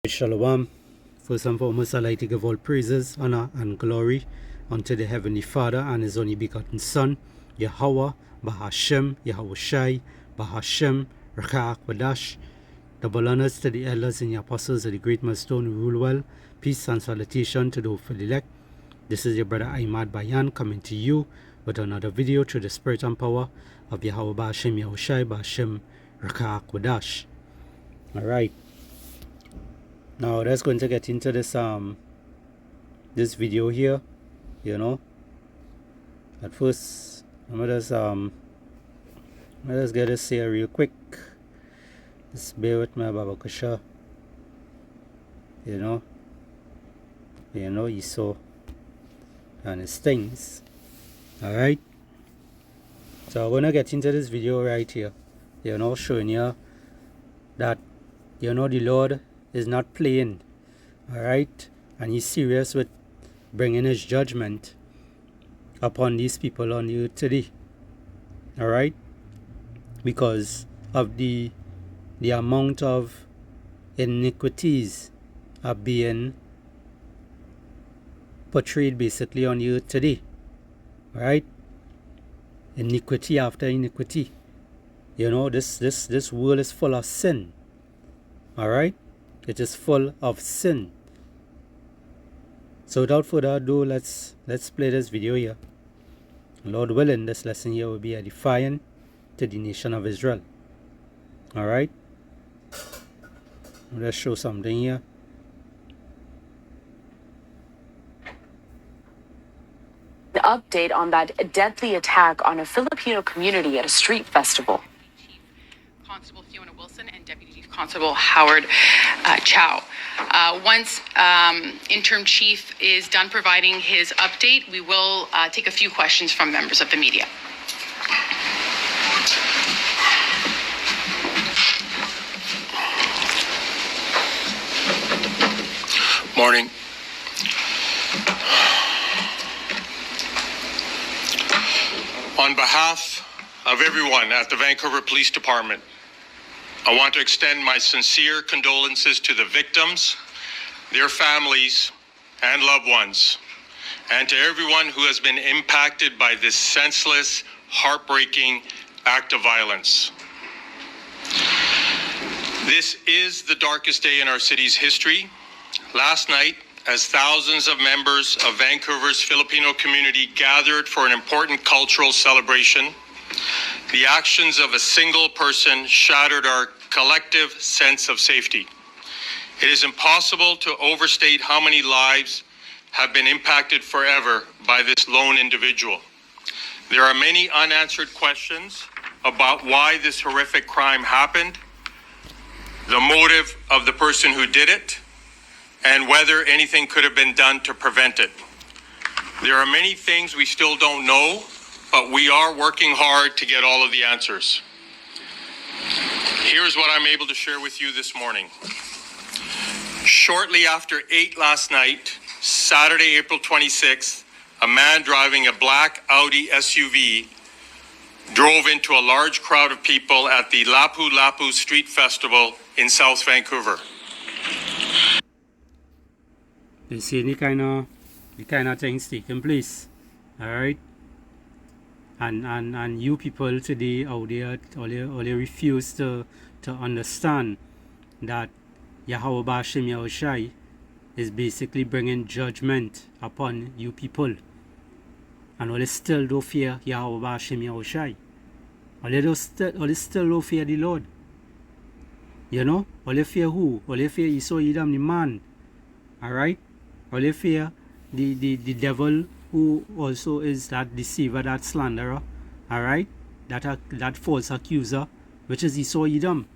Shalom. First and foremost, I'd like to give all praises, honor, and glory unto the Heavenly Father and His only begotten Son, Yahweh, Bahashem, Yahushai, Bahashem, Rakah Kwadash. Double honors to the elders and the apostles of the great milestone who rule well. Peace and salutation to the hopeful elect. This is your brother Ahmad Bayan coming to you with another video through the spirit and power of Yahweh Bahashem, Yahushai, Bahashem, Rakah Kwadash. Alright. Now let's going to get into this this video here. At first let's get this here real quick. Just bear with me, Baba Kusha. You saw and his things. Alright. So I'm gonna get into this video right here. Showing you that the Lord is not playing, alright, and He's serious with bringing His judgment upon these people on the earth today, alright, because of the amount of iniquities are being portrayed basically on the earth today, right? Iniquity after iniquity. This world is full of sin, alright. It is full of sin. So without further ado, let's play this video here. Lord willing, this lesson here will be edifying to the nation of Israel. Alright? Let's show something here. An update on that deadly attack on a Filipino community at a street festival. Constable Fiona Wilson and Deputy Chief Constable Howard Chow. Once Interim Chief is done providing his update, we will take a few questions from members of the media. Morning. On behalf of everyone at the Vancouver Police Department, I want to extend my sincere condolences to the victims, their families, and loved ones, and to everyone who has been impacted by this senseless, heartbreaking act of violence. This is the darkest day in our city's history. Last night, as thousands of members of Vancouver's Filipino community gathered for an important cultural celebration, the actions of a single person shattered our collective sense of safety. It is impossible to overstate how many lives have been impacted forever by this lone individual. There are many unanswered questions about why this horrific crime happened, the motive of the person who did it, and whether anything could have been done to prevent it. There are many things we still don't know, but we are working hard to get all of the answers. Here's what I'm able to share with you this morning. Shortly after 8 last night, Saturday, April 26th, a man driving a black Audi SUV drove into a large crowd of people at the Lapu Lapu Street Festival in South Vancouver. You see any kind of things taking place, alright? And you people today out there only refuse to understand that Yahweh Bahashem Yahushai is basically bringing judgment upon you people. And only still don't fear Yahweh Bahashem Yahushai. Only still don't fear the Lord. Only fear who? Only fear Esau Edom the man. Alright? Only fear the devil, who also is that deceiver, that slanderer, alright, that false accuser, which is Esau Edom.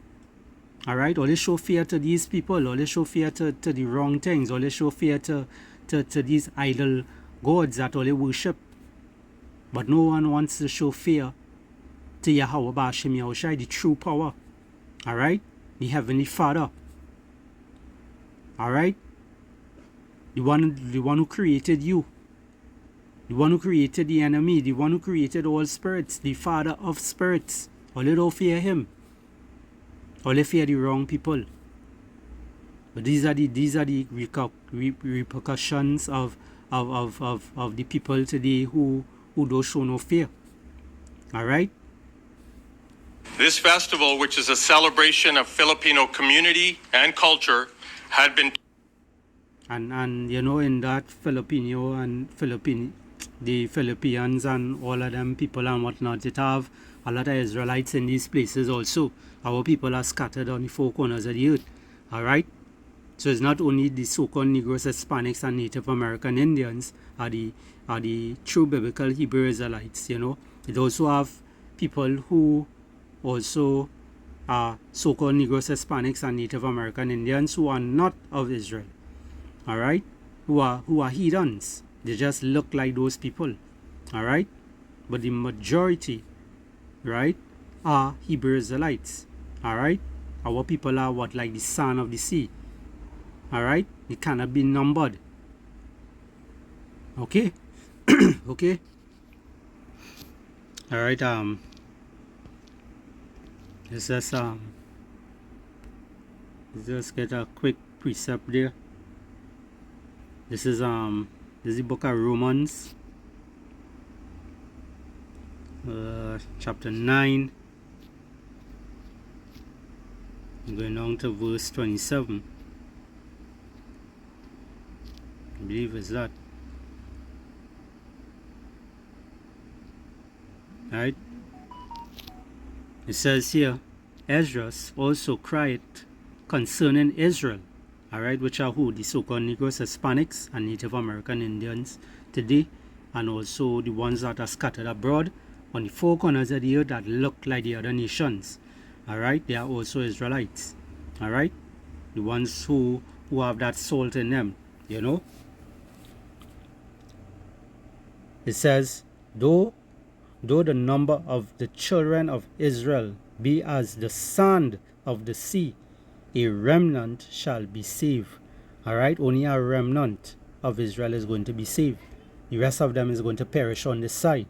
Alright, only show fear to these people, only show fear to the wrong things, only show fear to these idol gods that only worship. But no one wants to show fear to Yahweh Bahashem Yahushai, the true power. Alright, the Heavenly Father. Alright, the one who created you. The one who created the enemy, the one who created all spirits, the Father of spirits. Only don't fear Him. Only fear the wrong people. But these are the repercussions of the people today who don't show no fear. All right. This festival, which is a celebration of Filipino community and culture, had been And you know, in that Filipino and the Philippines and all of them people and whatnot, it have a lot of Israelites in these places also. Our people are scattered on the four corners of the earth. All right. So it's not only the so-called Negroes, Hispanics, and Native American Indians are the true biblical Hebrew Israelites. You know, it also have people who also are so-called Negroes, Hispanics, and Native American Indians who are not of Israel. All right, who are heathens. They just look like those people. All right, but the majority, right, are Hebrew Israelites. All right, our people are what, like the sand of the sea. All right, they cannot be numbered. Okay. Okay. All right. Let's just get a quick precept there. This is the book of Romans, chapter 9, going down to verse 27. I believe it's that. Right? It says here, Esdras also cried concerning Israel, all right, which are who? The so-called Negroes, Hispanics, and Native American Indians today, and also the ones that are scattered abroad on the four corners of the earth that look like the other nations. All right, they are also Israelites. All right, the ones who have that salt in them, you know. It says, though the number of the children of Israel be as the sand of the sea, a remnant shall be saved. All right, only a remnant of Israel is going to be saved. The rest of them is going to perish on this side.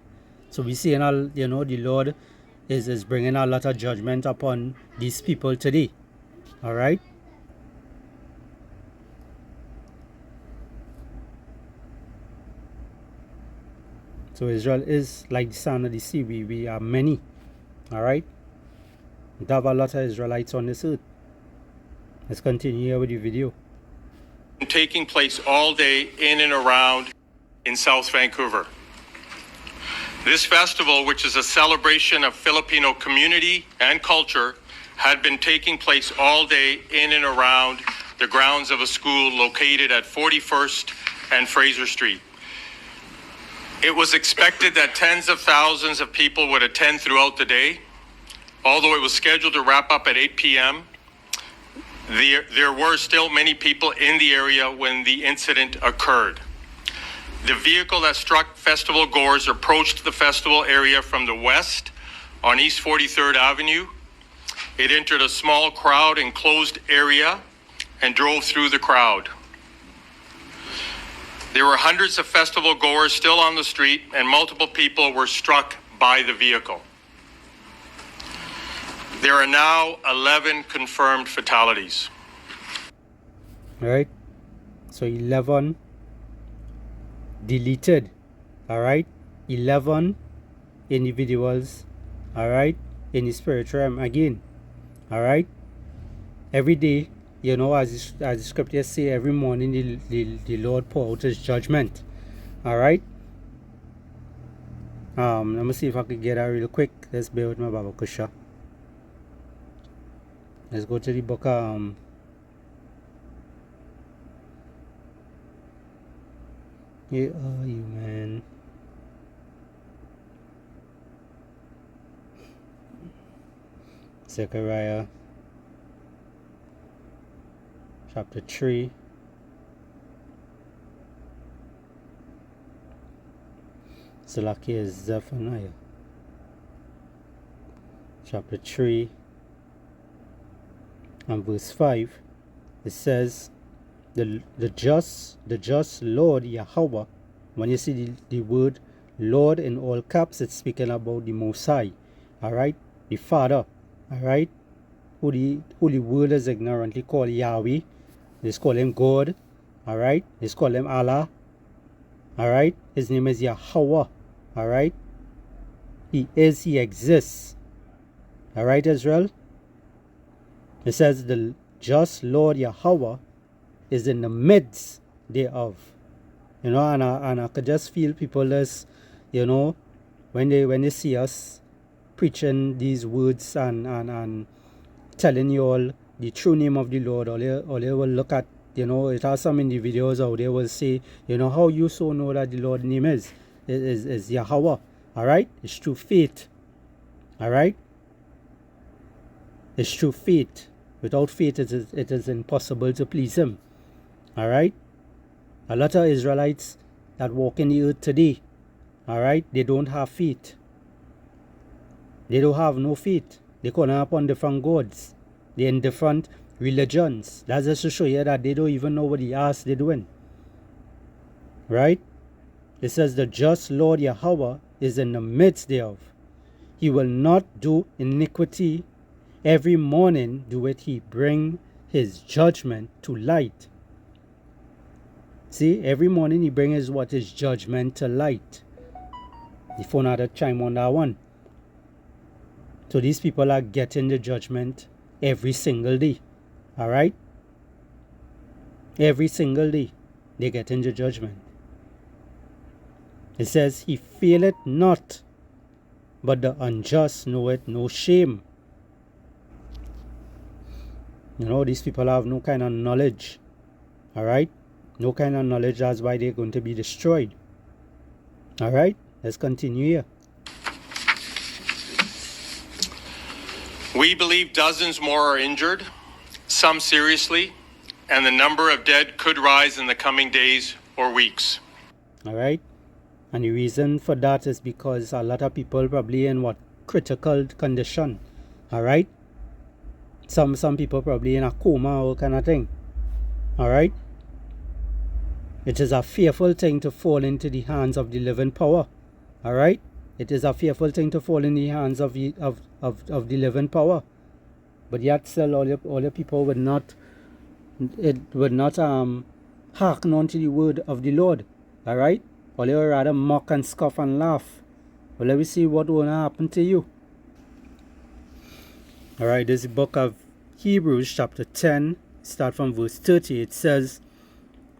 So we see, you know, the Lord is bringing a lot of judgment upon these people today. All right. So Israel is like the sand of the sea. We are many. All right. We have a lot of Israelites on this earth. Let's continue here with the video. taking place all day in and around in South Vancouver. This festival, which is a celebration of Filipino community and culture, had been taking place all day in and around the grounds of a school located at 41st and Fraser Street. It was expected that tens of thousands of people would attend throughout the day. Although it was scheduled to wrap up at 8 p.m., there were still many people in the area when the incident occurred. The vehicle that struck festival goers approached the festival area from the west on East 43rd Avenue. It entered a small crowd enclosed area and drove through the crowd. There were hundreds of festival goers still on the street, and multiple people were struck by the vehicle. There are now 11 confirmed fatalities. All right, so 11 deleted. All right, 11 individuals, all right, in the spiritual realm again. All right, every day, you know, as the scriptures say, every morning the Lord pour out his judgment. All right. Let me see if I could get that real quick. Let's bear with my Baba Kusha. Let's go to the book. Where are you, man? Zechariah chapter 3. Salakia is Zephaniah chapter 3 and verse 5. It says, the just Lord Yahweh. When you see the word Lord in all caps, it's speaking about the Most High. All right, the Father. All right, who the world is ignorantly called Yahweh. They call him God. Alright? They call him Allah. Alright? His name is Yahweh. Alright? He exists. Alright, Israel? It says the just Lord Yahweh is in the midst thereof. You know, and I could just feel people as, you know, when they see us preaching these words and telling you all the true name of the Lord, or they will look at, you know, it has some in the videos, or they will say, you know, how you so know that the Lord's name is Yahweh. Alright? It's through faith. Alright? It's through faith. Without faith, it is impossible to please Him. Alright? A lot of Israelites that walk in the earth today, alright, they don't have faith. They don't have no faith. They call upon different gods. They're in different religions. That's just to show you that they don't even know what the ass they're doing. Right? It says the just Lord Yahweh is in the midst thereof. He will not do iniquity. Every morning doeth he bring his judgment to light. See, every morning he brings his judgment to light. The phone had a chime on that one. So these people are getting the judgment every single day. Alright? Every single day they get in the judgment. It says, he faileth not, but the unjust knoweth no shame. You know, these people have no kind of knowledge. Alright? No kind of knowledge, that's why they're going to be destroyed. Alright? Let's continue here. We believe dozens more are injured, some seriously, and the number of dead could rise in the coming days or weeks. Alright? And the reason for that is because a lot of people probably in critical condition. Alright? Some people probably in a coma or kind of thing. Alright? It is a fearful thing to fall into the hands of the living power. Alright? It is a fearful thing to fall in the hands of the living power. But yet still all your people would not hearken unto the word of the Lord. Alright? Or they would rather mock and scoff and laugh. Well, let me see what will happen to you. Alright, this is the book of Hebrews chapter 10, start from verse 30. It says,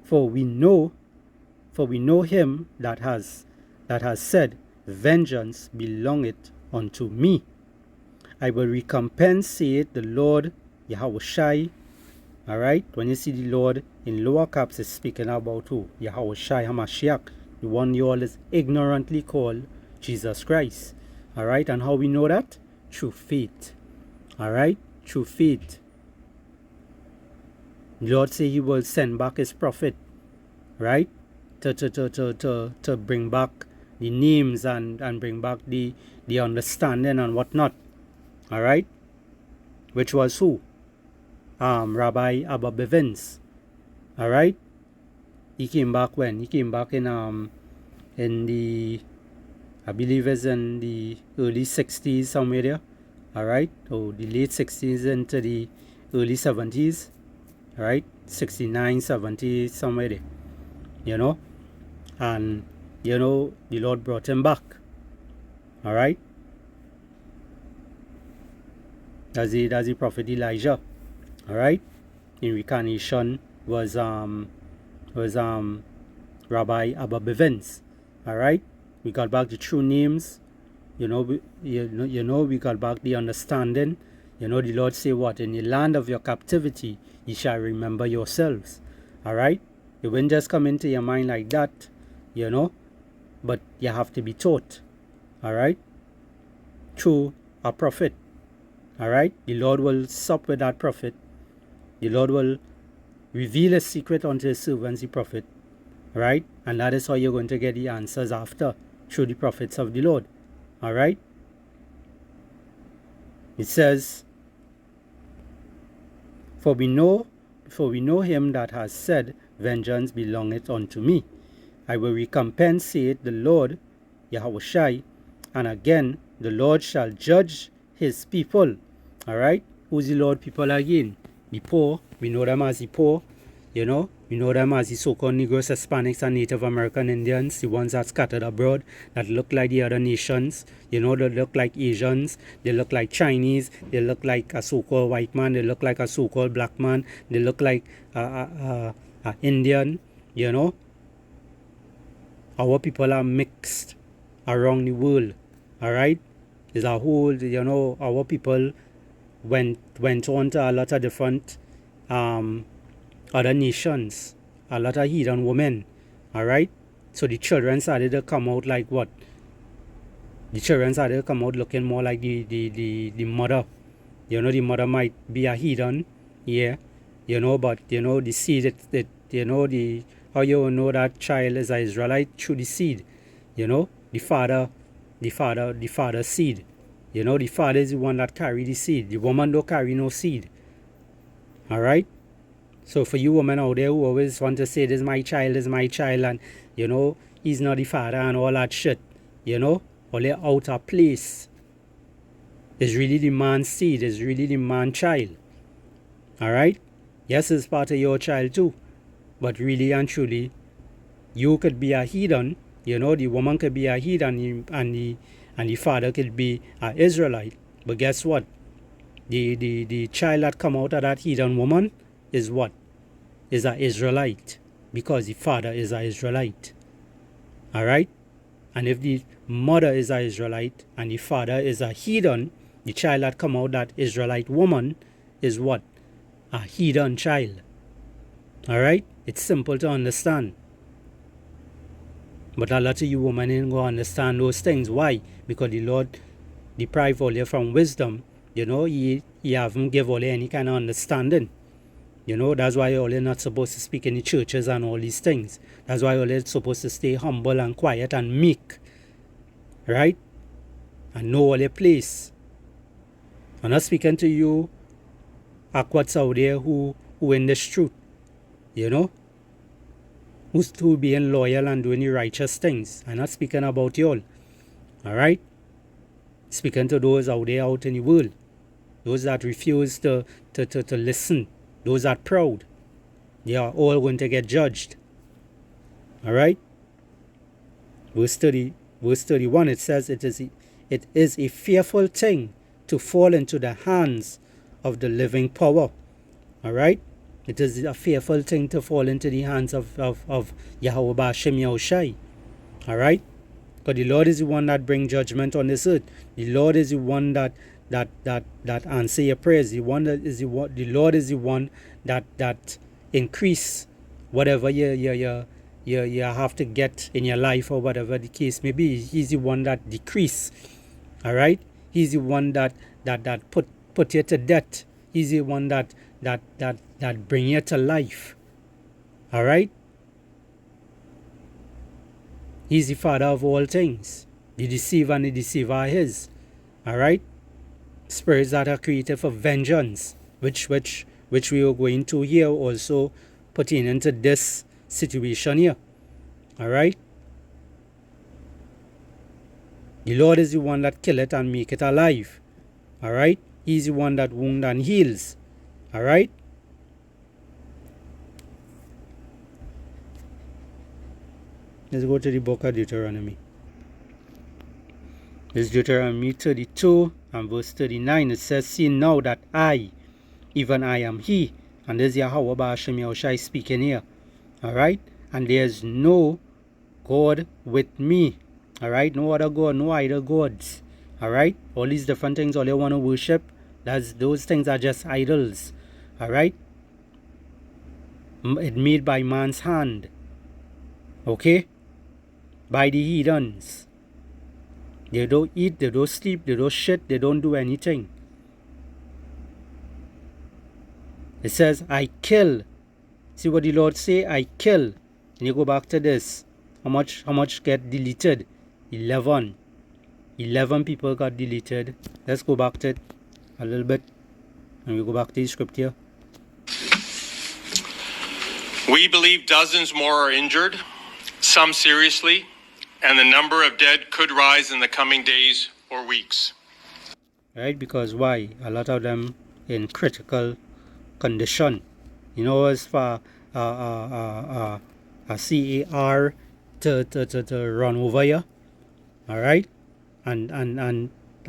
For we know him that has said, Vengeance belongeth unto me. I will recompense, saith the Lord Yahushai. Alright, when you see the Lord in lower caps, it's speaking about who? Yahushai HaMashiach, the one you all is ignorantly called Jesus Christ. Alright, and how we know that? Through faith. Alright, through faith. The Lord say he will send back his prophet, right? To bring back the names and bring back the understanding and whatnot. Alright? Which was who? Rabbi Abba Bivens. Alright? He came back when? He came back in the, I believe it's in the early 60s somewhere there. Alright? Or the late 60s into the early 70s. Alright? 69, 70, somewhere there. You know? And, you know, the Lord brought him back. Alright? That's the prophet Elijah. Alright? In reincarnation was Rabbi Abba Bivens. Alright? We got back the true names. We got back the understanding. You know, the Lord say what? In the land of your captivity, ye shall remember yourselves. Alright? It won't just come into your mind like that, you know, but you have to be taught. Alright? Through a prophet. Alright? The Lord will sup with that prophet. The Lord will reveal a secret unto his servants, the prophet. Right? And that is how you're going to get the answers after, through the prophets of the Lord. Alright? It says, For we know him that has said, Vengeance belongeth unto me. I will recompense, saith the Lord Yahushai. And again, the Lord shall judge his people. Alright? Who's the Lord people again? The poor. We know them as the poor. You know them as the so-called Negroes, Hispanics, and Native American Indians, the ones that scattered abroad, that look like the other nations. They look like Asians, they look like Chinese, they look like a so-called white man, they look like a so-called black man, they look like a Indian, Our people are mixed around the world, all right? There's a whole, our people went on to a lot of different other nations, a lot of heathen women, all right? So the children started to come out like what? The children started to come out looking more like the mother. The mother might be a heathen, yeah, but the seed, how you know that child is an Israelite? Through the seed, the father's seed. The father is the one that carry the seed. The woman don't carry no seed. All right? So for you women out there who always want to say, this is my child, and, he's not the father and all that shit, all they're out of place. It's really the man's seed. It's really the man's child. All right? Yes, it's part of your child too. But really and truly, you could be a heathen. The woman could be a heathen and the father could be an Israelite. But guess what? The child that come out of that heathen woman is what? Is an Israelite. Because the father is an Israelite. All right? And if the mother is an Israelite and the father is a heathen, the child that come out that Israelite woman is what? A heathen child. All right? It's simple to understand. But a lot of you women ain't going to understand those things. Why? Because the Lord deprived all you from wisdom. He haven't give all you any kind of understanding. That's why all you're not supposed to speak in the churches and all these things. That's why all you're supposed to stay humble and quiet and meek. Right? And know all your place. I'm not speaking to you aquats out there who in this truth. Who's to being loyal and doing the righteous things. I'm not speaking about you all. Alright? Speaking to those out there out in the world. Those that refuse to listen. Those that are proud. They are all going to get judged. Alright? Verse 31, it says, it is a fearful thing to fall into the hands of the living power. Alright? It is a fearful thing to fall into the hands of Yahweh Ba'ashem Yahushai. Alright? Because the Lord is the one that brings judgment on this earth. The Lord is the one that answer your prayers. The Lord is the one that increase whatever you have to get in your life or whatever the case may be. He's the one that decrease. Alright? He's the one that put you to death. He's the one that bring you to life. Alright? He's the father of all things. The deceiver and the deceiver are his. Alright? Spirits that are created for vengeance, which we are going to here also pertaining to this situation here. Alright? The Lord is the one that kill it and make it alive. Alright? He's the one that wound and heals. Alright? Let's go to the book of Deuteronomy. It's Deuteronomy 32 and verse 39. It says, see now that I, even I am he. And there's Yahweh Ba'ashem Yahushai speaking here. Alright? And there's no God with me. Alright? No other God, no idol gods. Alright? All these different things, all you want to worship, those things are just idols. Alright? It made by man's hand. Okay? By the heathens. They don't eat, they don't sleep, they don't shit, they don't do anything. It says, I kill. See what the Lord say? I kill. And you go back to this. How much get deleted? 11. 11 people got deleted. Let's go back to it a little bit. And we go back to the scripture. We believe dozens more are injured, some seriously, and the number of dead could rise in the coming days or weeks. Right? Because why? A lot of them in critical condition. As far a CAR to run over you. All right, and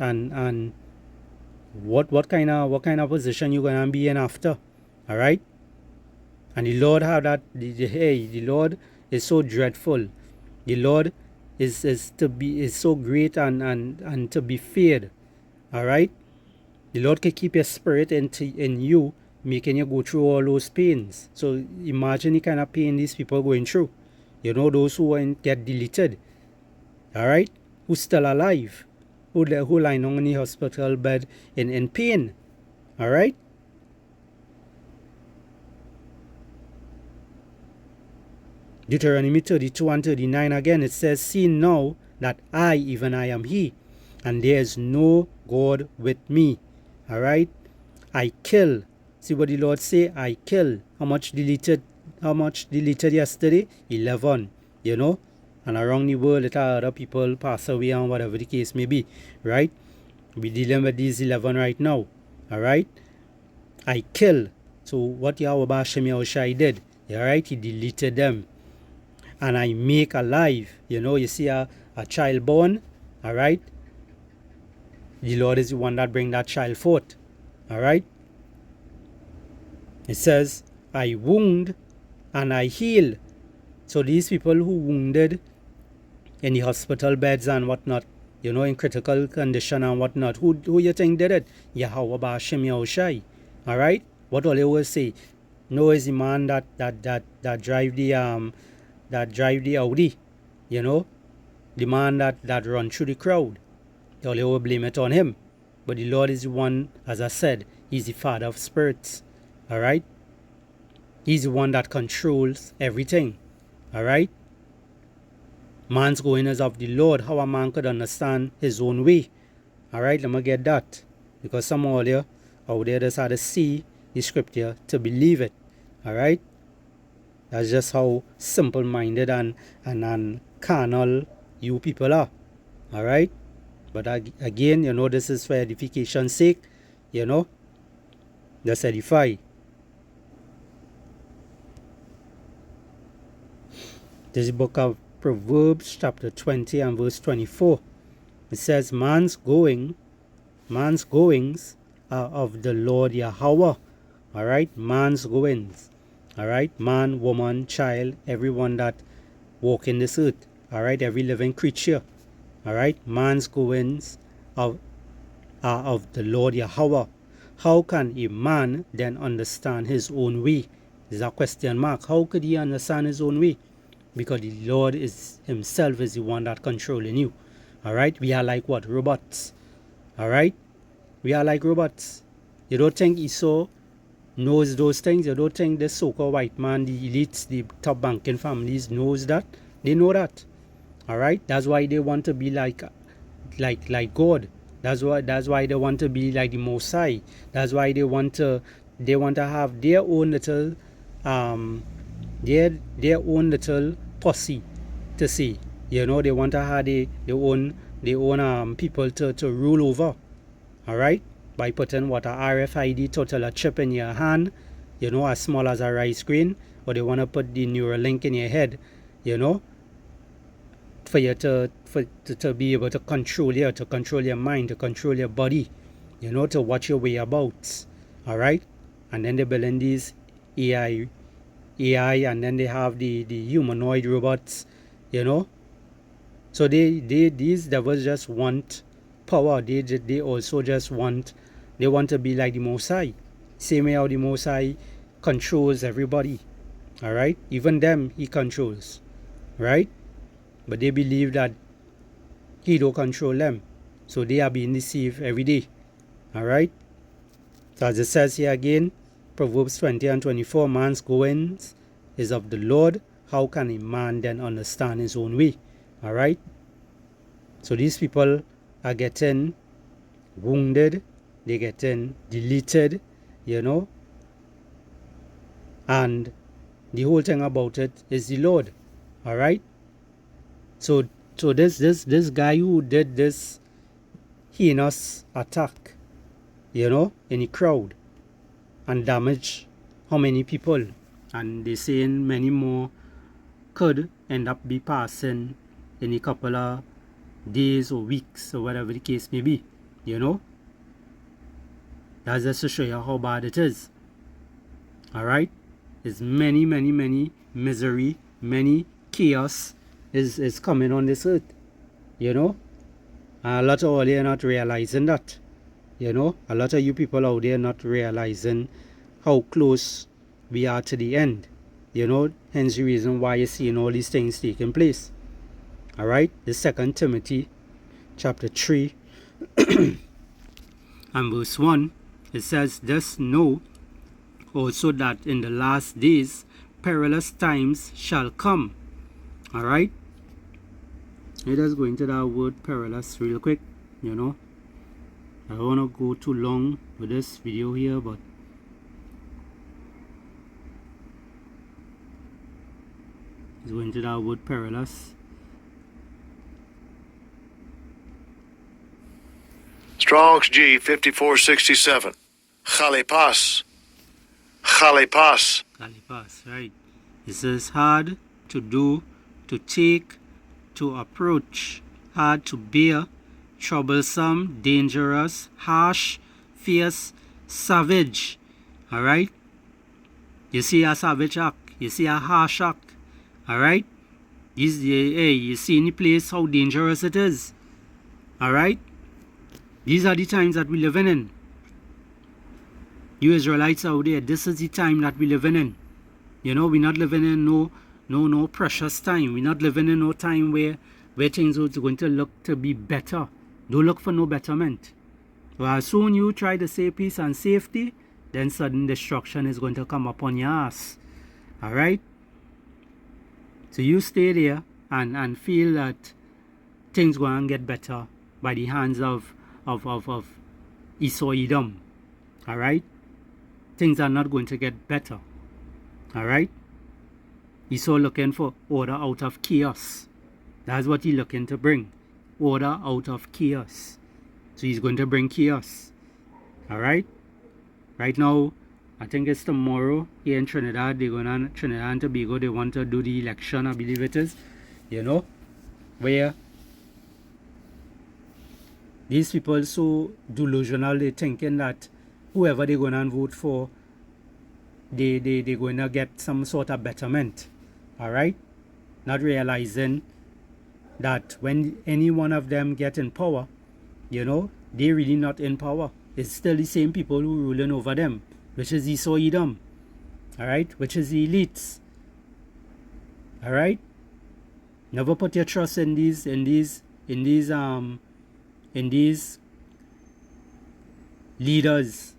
what kind of position you gonna be in after? All right, and the Lord have that. The Lord is so dreadful. The Lord is so great and to be feared. All right, the Lord can keep your spirit in you, making you go through all those pains. So imagine the kind of pain these people going through. You know, those who won't get deleted. All right, who's still alive, who lying on the hospital bed in pain. All right. Deuteronomy 32 and 39 again, it says, see now that I, even I am he, and there is no God with me. All right. I kill. See what the Lord say? I kill. How much deleted yesterday? 11. You know? And around the world, let other people pass away and whatever the case may be. Right? We're dealing with these 11 right now. All right? I kill. So what Yahweh Bashem Yahushai did, all right? He deleted them. And I make alive. You know, you see a child born, all right? The Lord is the one that bring that child forth. All right? It says, I wound and I heal. So these people who wounded in the hospital beds and whatnot, you know, in critical condition and whatnot, who you think did it? Yahweh Bashem Yahushai. All right? What all they will say? No, is the man that drive the Audi, you know, the man that run through the crowd. All they will blame it on him. But the Lord is the one, as I said, he's the Father of spirits. All right? He's the one that controls everything. All right? Man's going is of the Lord. How a man could understand his own way. All right? Let me get that. Because some of you out there just had to see the scripture to believe it. All right? That's just how simple-minded and carnal you people are. All right? But again, you know, this is for edification's sake. You know? Just edify. This is the book of Proverbs chapter 20 and verse 24. It says, man's goings are of the Lord Yahweh. All right? Man's goings. All right? Man, woman, child, everyone that walk in this earth. All right? Every living creature. All right? Man's goings are of the Lord Yahweh. How can a man then understand his own way? There's a question mark. How could he understand his own way? Because the Lord is himself is the one that controlling you. All right? We are like what? Robots. All right? We are like robots. You don't think Esau knows those things? You don't think the so-called white man, the elites, the top banking families knows that? They know that. All right? That's why they want to be like God. That's why they want to be like the Most High. That's why they want to have their own little their own little posse to see. You know, they want to have their own people to rule over. All right? By putting what a RFID total chip in your hand, you know, as small as a rice grain, or they want to put the Neuralink in your head, you know, for you to be able to control your mind, to control your body, you know, to watch your whereabouts. All right? And then they build in these AI, and then they have the humanoid robots, you know. So these devils just want power. They also just want to be like the Most High. Same way how the Most High controls everybody. All right? Even them he controls. Right? But they believe that he don't control them. So they are being deceived every day. All right? So as it says here again, Proverbs 20 and 24, man's goings is of the Lord. How can a man then understand his own way? All right? So these people are getting wounded. They're getting deleted, you know. And the whole thing about it is the Lord. All right? So this guy who did this heinous attack, you know, in the crowd and damage how many people? And they're saying many more could end up be passing in a couple of days or weeks or whatever the case may be. You know, that's just to show you how bad it is. Alright, there's many misery, many chaos is coming on this earth. You know, and a lot of all you are not realizing that. You know, a lot of you people out there not realizing how close we are to the end. You know, hence the reason why you're seeing all these things taking place. Alright, the 2 Timothy chapter 3 and verse 1, it says, "Thus know also that in the last days perilous times shall come." Alright, let us go into that word perilous real quick. You know, I don't want to go too long with this video here, but let's go into that word perilous. Strong's G 5467. Chalipas. Chalipas. Chalipas, right. It says hard to do, to take, to approach, hard to bear, troublesome, dangerous, harsh, fierce, savage. Alright? You see a savage act, you see a harsh act. Alright? You see in the place how dangerous it is. Alright? These are the times that we're living in. You Israelites out there, this is the time that we're living in. You know, we're not living in no precious time. We're not living in no time where things are going to look to be better. Don't look for no betterment. Well, as soon you try to say peace and safety, then sudden destruction is going to come upon your ass. Alright? So you stay there and feel that things going to get better by the hands of Esau Edom. Alright? Things are not going to get better. Alright? Esau looking for order out of chaos. That's what he's looking to bring. Order out of chaos. So he's going to bring chaos. Alright? Right now, I think it's tomorrow here in Trinidad. They're going to Trinidad and Tobago. They want to do the election, I believe it is. You know? Where these people so delusional, they're thinking that whoever they're going to vote for, they're going to get some sort of betterment. Alright? Not realizing that when any one of them get in power, you know, they're really not in power. It's still the same people who are ruling over them, which is Esau Edom. Alright? Which is the elites. Alright? Never put your trust in these leaders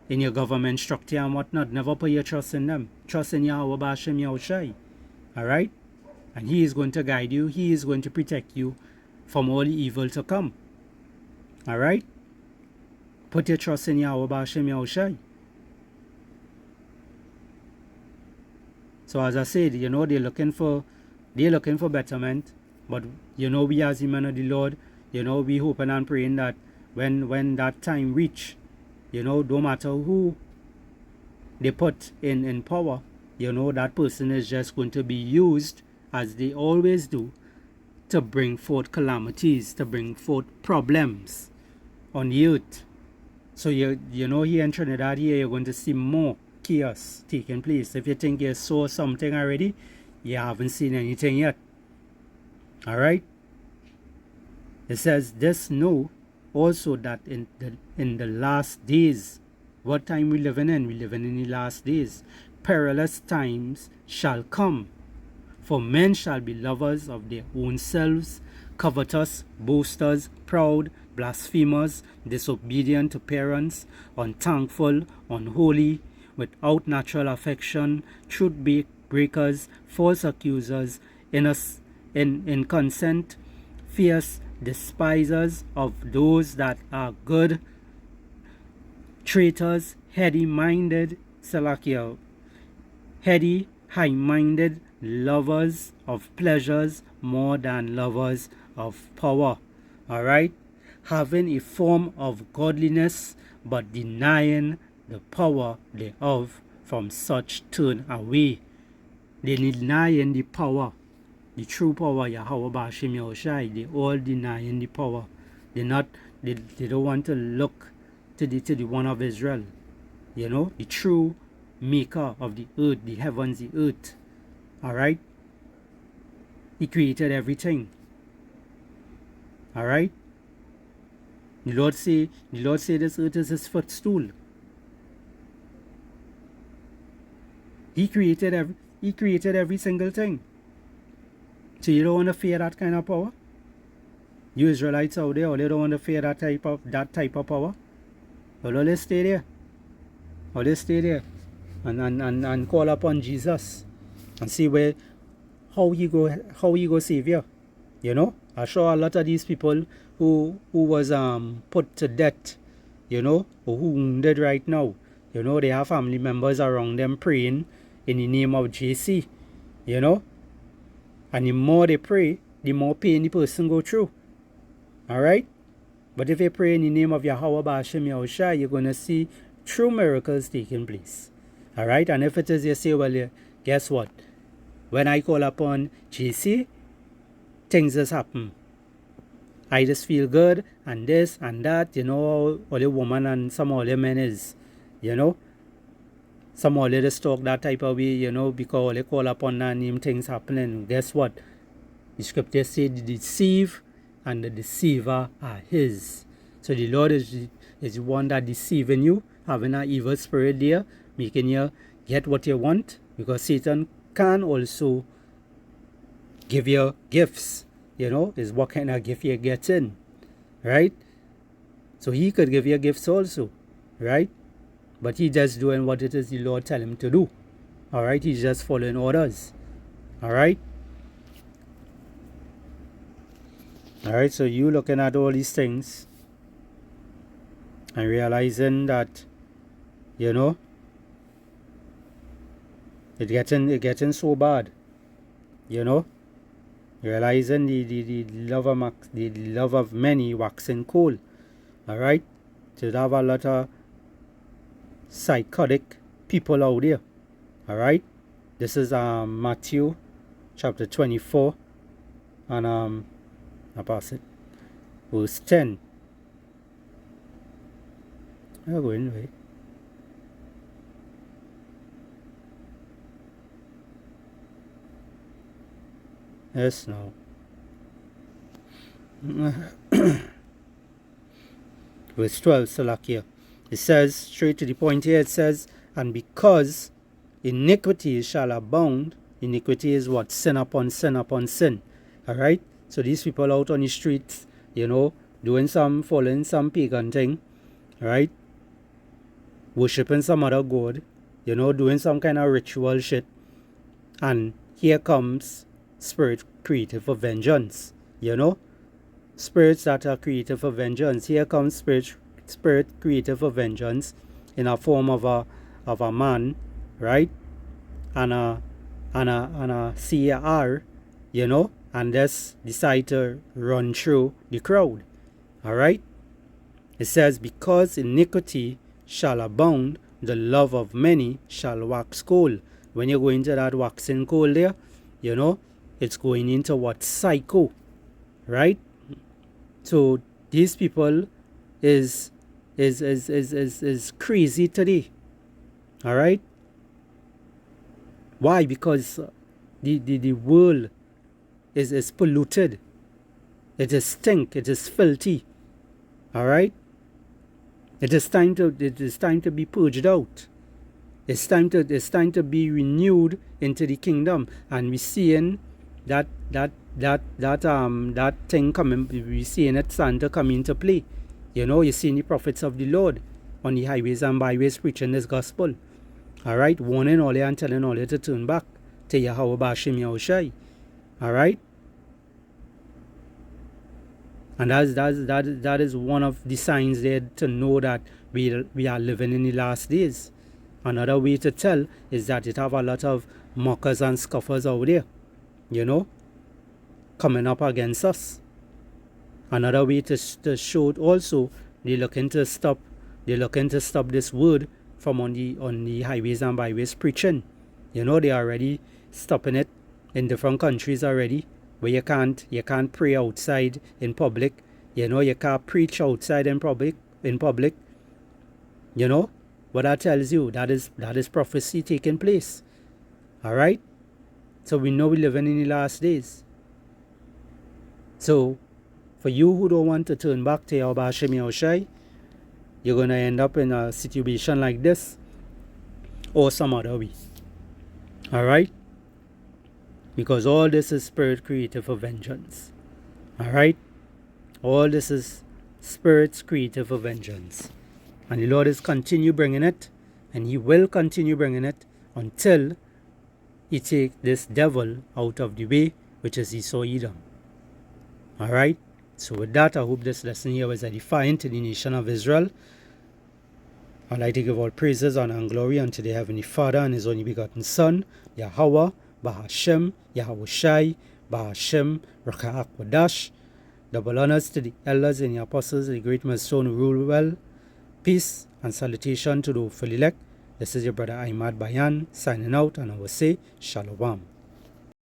in your government structure and whatnot. Never put your trust in them. Trust in Yahweh B'Hashem Yahushai. Alright? And He is going to guide you. He is going to protect you from all the evil to come. Alright? Put your trust in Yahweh B'Hashem Yahushai. So as I said, you know, they're looking for betterment. But you know, we as the men of the Lord, you know, we hoping and praying that when that time reach, you know, no matter who they put in power, you know, that person is just going to be used, as they always do, to bring forth calamities, to bring forth problems on the earth. So you know, here in Trinidad here, you're going to see more chaos taking place. If you think you saw something already, you haven't seen anything yet. Alright? It says, "This know also that in the last days," what time we living in? We living in the last days. "Perilous times shall come. For men shall be lovers of their own selves, covetous, boasters, proud, blasphemers, disobedient to parents, unthankful, unholy, without natural affection, truth breakers, false accusers, inconsent, fierce, despisers of those that are good, traitors, heady-minded, heady, high-minded, lovers of pleasures more than lovers of power." Alright? "Having a form of godliness, but denying the power thereof. from such turn away. They denying the power, the true power, Yahweh Bashim Yahushai. They all denying the power. They don't want to look to the one of Israel. You know, the true maker of the earth, the heavens, the earth. Alright? He created everything. Alright? The Lord say this earth is his footstool. He created every single thing. So you don't want to fear that kind of power? You Israelites out there, or they don't want to fear that type of power? Well, let's stay there. Or let's stay there and call upon Jesus and see how you go save you. You know? I saw a lot of these people who was put to death, you know, or who wounded right now. You know, they have family members around them praying in the name of JC, you know. And the more they pray, the more pain the person go through. Alright? But if they pray in the name of Yahweh Ba'ashem Yahushua, you're going to see true miracles taking place. Alright? And if it is you say, well, guess what? When I call upon JC, things just happen. I just feel good, and this and that, you know, all the woman and some all the men is, you know. Some all just talk that type of way, you know, because they call upon that name, things happening. Guess what? The scripture say the deceive and the deceiver are his. So the Lord is the one that deceiving you, having an evil spirit there, making you get what you want, because Satan can also give you gifts. You know, is what kind of gift you get in, right? So he could give you gifts also, right? But he just doing what it is the Lord tell him to do. All right, he's just following orders. All right. All right. So you looking at all these things and realizing that, you know, it getting so bad, you know. Realizing the love of many waxing cold. Alright? So there have a lot of psychotic people out there. Alright? This is Matthew chapter 24 and I pass it. Verse 10. I'll go anyway. Yes, no. Verse 12, Salakia. It says, straight to the point here, it says, and because iniquity shall abound, iniquity is what? Sin upon sin upon sin. Alright? So these people out on the streets, you know, following some pagan thing, right? Worshipping some other god, you know, doing some kind of ritual shit. And here comes spirit created for vengeance, you know, spirits that are created for vengeance. Here comes spirit created for vengeance in a form of a man, right, and a CAR, you know, and just decide to run through the crowd. All right, it says, because iniquity shall abound, the love of many shall wax cold. When you go into that waxing cold there, you know, it's going into what? Psycho, right? So these people is crazy today. All right. Why? Because the world is polluted. It is stink. It is filthy. All right. It is time to be purged out. It's time to be renewed into the kingdom, and we're seeing that thing coming. We're seeing it starting to come into play. You know, you're seeing the prophets of the Lord on the highways and byways preaching this gospel. All right, warning all you and telling all you to turn back to Yahweh Ba'ashem Yahushai. All right, and that is one of the signs there to know that we are living in the last days. Another way to tell is that it have a lot of mockers and scoffers out there, you know, coming up against us. Another way to show it also, they're looking to stop this word from on the highways and byways preaching. You know, they are already stopping it in different countries already, where you can't pray outside in public. You know, you can't preach outside in public. You know what that tells you? That is prophecy taking place. All right. So we know we're living in the last days. So for you who don't want to turn back to Yahweh Hashem Yahushai, you're going to end up in a situation like this or some other way. All right? Because all this is spirit created for vengeance. All right? All this is spirits created for vengeance. And the Lord is continue bringing it, and He will continue bringing it until He take this devil out of the way, which is Esau Edom. All right? So with that, I hope this lesson here was edifying to the nation of Israel. I'd like to give all praises, honor, and glory unto the Heavenly Father and His only begotten Son, Yahweh, Bahashem, Yahushai, Bahashem, Raka'ak Wadash. Double honors to the elders and the apostles, the great millstone who rule well. Peace and salutation to the fully elect. This is your brother Ahmad Bayan signing out, and I will say Shalom.